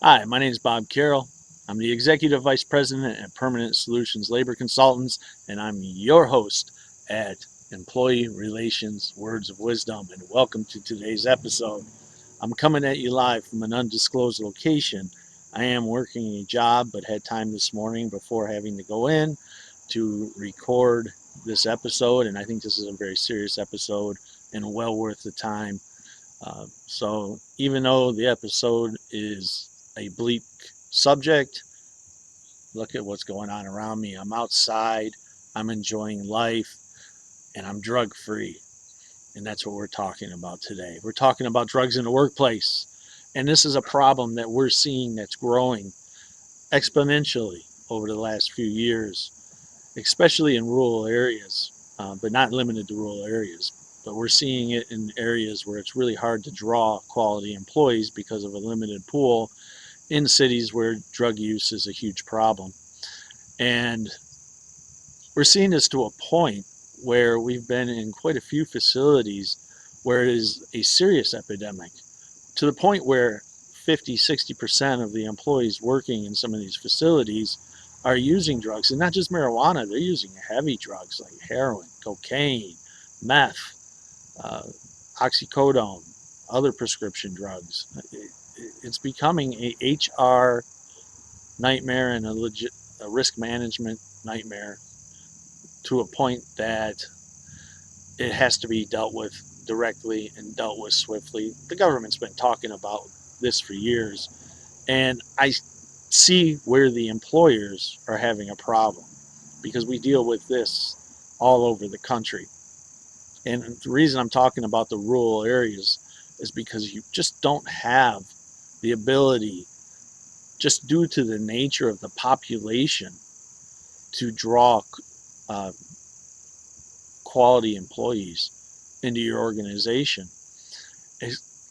Hi, my name is Bob Carroll. I'm the Executive Vice President at Permanent Solutions Labor Consultants, and I'm your host at Employee Relations Words of Wisdom. And welcome to today's episode. I'm coming at you live from an undisclosed location. I am working a job, but had time this morning before having to go in to record this episode. And I think this is a very serious episode and well worth the time. So even though the episode is a bleak subject, look at what's going on around me. I'm outside, I'm enjoying life, and I'm drug free. And that's what we're talking about today. We're talking about drugs in the workplace. And this is a problem that we're seeing that's growing exponentially over the last few years, especially in rural areas, but not limited to rural areas. But we're seeing it in areas where it's really hard to draw quality employees because of a limited pool in cities where drug use is a huge problem. And we're seeing this to a point where we've been in quite a few facilities where it is a serious epidemic, to the point where 50-60% of the employees working in some of these facilities are using drugs, and not just marijuana. They're using heavy drugs like heroin, cocaine, meth, uh, oxycodone, other prescription drugs. It's becoming a HR nightmare and a risk management nightmare, to a point that it has to be dealt with directly and dealt with swiftly. The government's been talking about this for years, and I see where the employers are having a problem because we deal with this all over the country. And the reason I'm talking about the rural areas is because you just don't have the ability, just due to the nature of the population, to draw uh, quality employees into your organization,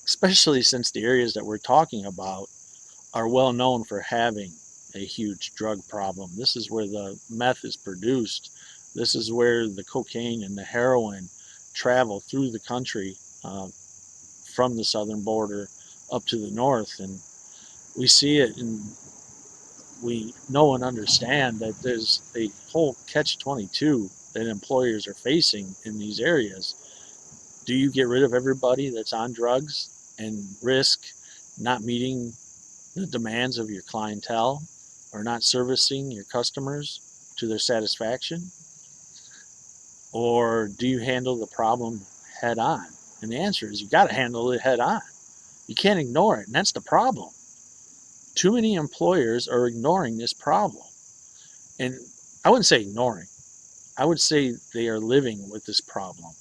especially since the areas that we're talking about are well known for having a huge drug problem. This is where the meth is produced. This is where the cocaine and the heroin travel through the country, from the southern border up to the north. And we see it, and we know and understand that there's a whole catch 22 that employers are facing in these areas. Do you get rid of everybody that's on drugs and risk not meeting the demands of your clientele or not servicing your customers to their satisfaction? Or do you handle the problem head on? And the answer is you got to handle it head on. You can't ignore it. And that's the problem. Too many employers are ignoring this problem. And I wouldn't say ignoring, I would say they are living with this problem,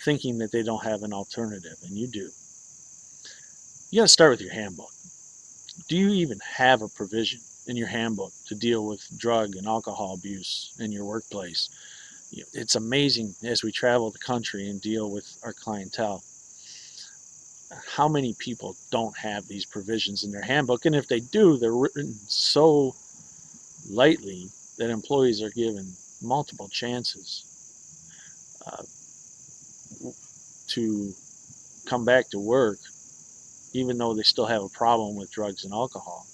thinking that they don't have an alternative, and you do. You got to start with your handbook. Do you even have a provision in your handbook to deal with drug and alcohol abuse in your workplace? It's amazing as we travel the country and deal with our clientele, how many people don't have these provisions in their handbook. And if they do, they're written so lightly that employees are given multiple chances uh, to come back to work, even though they still have a problem with drugs and alcohol.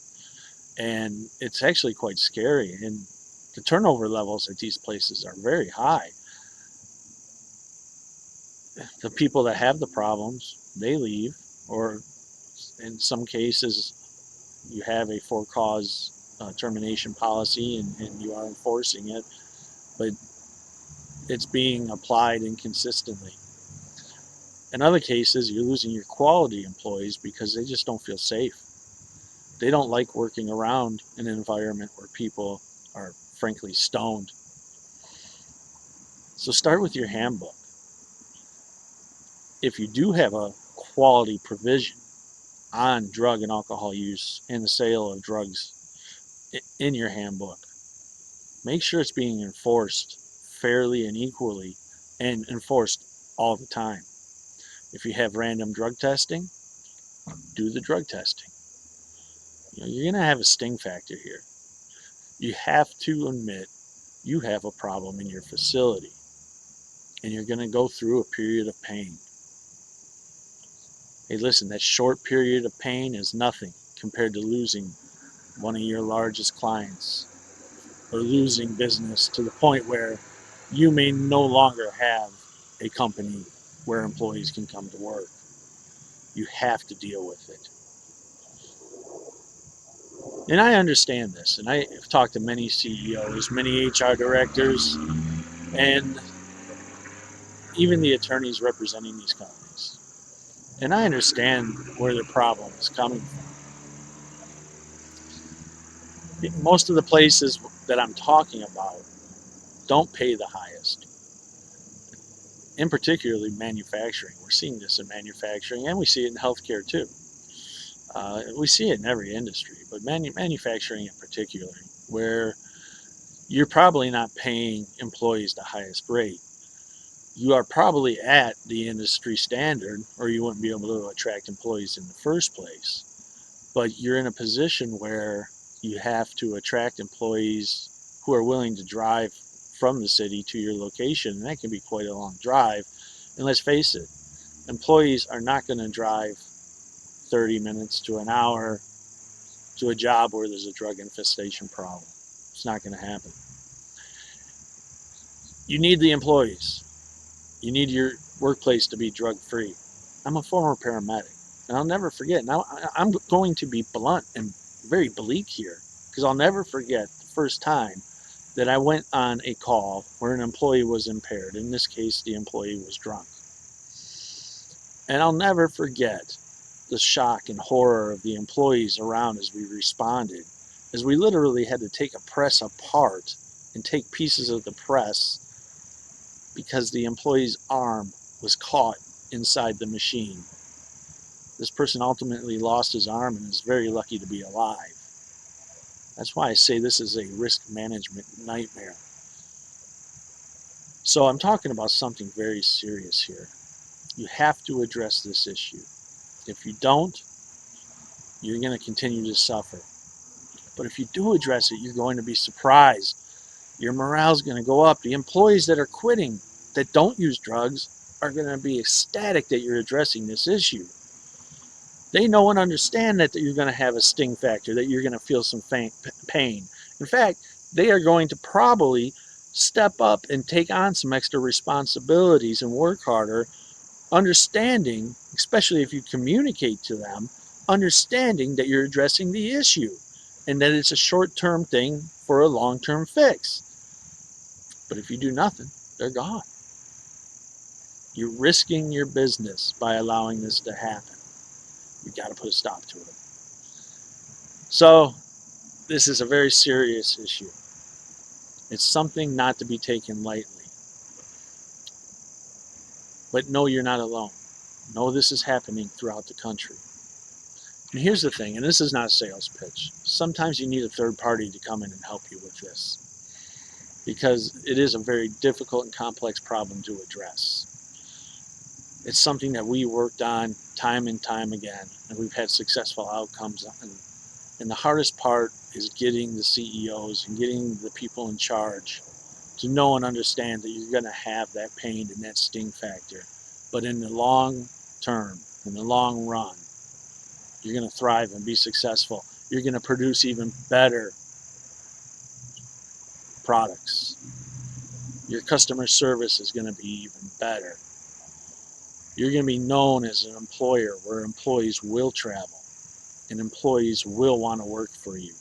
And it's actually quite scary. And the turnover levels at these places are very high. The people that have the problems, they leave, or in some cases, you have a for-cause termination policy, and you are enforcing it, but it's being applied inconsistently. In other cases, you're losing your quality employees because they just don't feel safe. They don't like working around an environment where people are frankly stoned. So start with your handbook. If you do have a quality provision on drug and alcohol use and the sale of drugs in your handbook, make sure it's being enforced fairly and equally, and enforced all the time. If you have random drug testing, do the drug testing. You're going to have a sting factor here. You have to admit you have a problem in your facility, and you're going to go through a period of pain. Hey, listen, that short period of pain is nothing compared to losing one of your largest clients or losing business to the point where you may no longer have a company where employees can come to work. You have to deal with it. And I understand this, and I've talked to many CEOs, many HR directors, and even the attorneys representing these companies. And I understand where the problem is coming from. Most of the places that I'm talking about don't pay the highest. In particularly manufacturing. We're seeing this in manufacturing, and we see it in healthcare too. We see it in every industry, but manufacturing in particular, where you're probably not paying employees the highest rate. You are probably at the industry standard, or you wouldn't be able to attract employees in the first place. But you're in a position where you have to attract employees who are willing to drive from the city to your location, and that can be quite a long drive. And let's face it, employees are not going to drive 30 minutes to an hour to a job where there's a drug infestation problem. It's not going to happen. You need the employees. You need your workplace to be drug free. I'm a former paramedic, and I'll never forget. Now, I'm going to be blunt and very bleak here because I'll never forget the first time that I went on a call where an employee was impaired. In this case, the employee was drunk. And I'll never forget the shock and horror of the employees around as we responded, as we literally had to take a press apart and take pieces of the press because the employee's arm was caught inside the machine. This person ultimately lost his arm and is very lucky to be alive. That's why I say this is a risk management nightmare. So I'm talking about something very serious here. You have to address this issue. If you don't, you're going to continue to suffer. But if you do address it, you're going to be surprised. Your morale's going to go up. The employees that are quitting that don't use drugs are going to be ecstatic that you're addressing this issue. They know and understand that you're going to have a sting factor, that you're going to feel some pain. In fact, they are going to probably step up and take on some extra responsibilities and work harder, understanding, especially if you communicate to them, understanding that you're addressing the issue and that it's a short-term thing for a long-term fix. But if you do nothing, they're gone. You're risking your business by allowing this to happen. You've got to put a stop to it. So this is a very serious issue. It's something not to be taken lightly. But know you're not alone. Know this is happening throughout the country. And here's the thing, and this is not a sales pitch. Sometimes you need a third party to come in and help you with this because it is a very difficult and complex problem to address. It's something that we worked on time and time again, and we've had successful outcomes. And the hardest part is getting the CEOs and getting the people in charge to know and understand that you're going to have that pain and that sting factor. But in the long term, in the long run, you're going to thrive and be successful. You're going to produce even better products. Your customer service is going to be even better. You're going to be known as an employer where employees will travel and employees will want to work for you.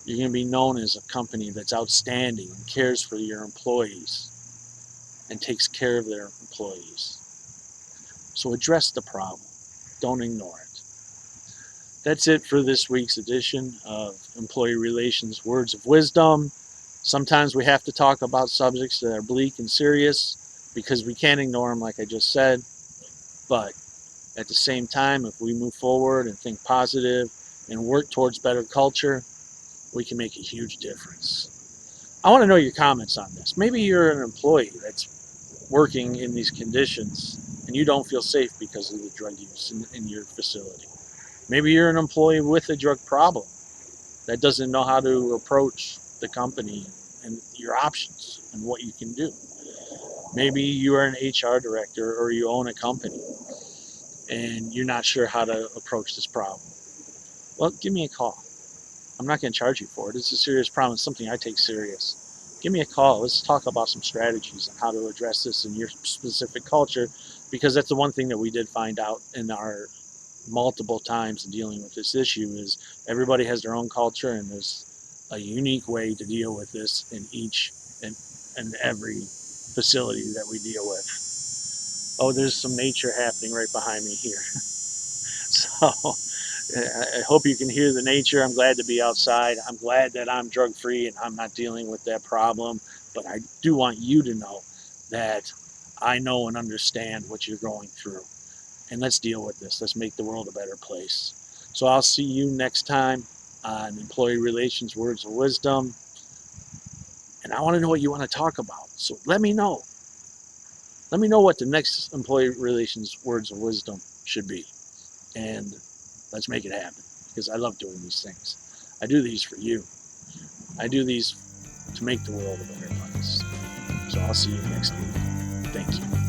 You're going to be known as a company that's outstanding and cares for your employees and takes care of their employees. So address the problem. Don't ignore it. That's it for this week's edition of Employee Relations Words of Wisdom. Sometimes we have to talk about subjects that are bleak and serious because we can't ignore them, like I just said. But at the same time, if we move forward and think positive and work towards better culture, we can make a huge difference. I want to know your comments on this. Maybe you're an employee that's working in these conditions and you don't feel safe because of the drug use in your facility. Maybe you're an employee with a drug problem that doesn't know how to approach the company and your options and what you can do. Maybe you are an HR director or you own a company and you're not sure how to approach this problem. Well, give me a call. I'm not going to charge you for it. It's a serious problem. It's something I take serious. Give me a call. Let's talk about some strategies on how to address this in your specific culture, because that's the one thing that we did find out in our multiple times dealing with this issue is everybody has their own culture, and there's a unique way to deal with this in each and every facility that we deal with. Oh, there's some nature happening right behind me here. So I hope you can hear the nature. I'm glad to be outside. I'm glad that I'm drug free and I'm not dealing with that problem. But I do want you to know that I know and understand what you're going through. And let's deal with this. Let's make the world a better place. So I'll see you next time on Employee Relations Words of Wisdom. And I want to know what you want to talk about. So let me know. Let me know what the next Employee Relations Words of Wisdom should be. And let's make it happen, because I love doing these things. I do these for you. I do these to make the world a better place. So I'll see you next week. Thank you.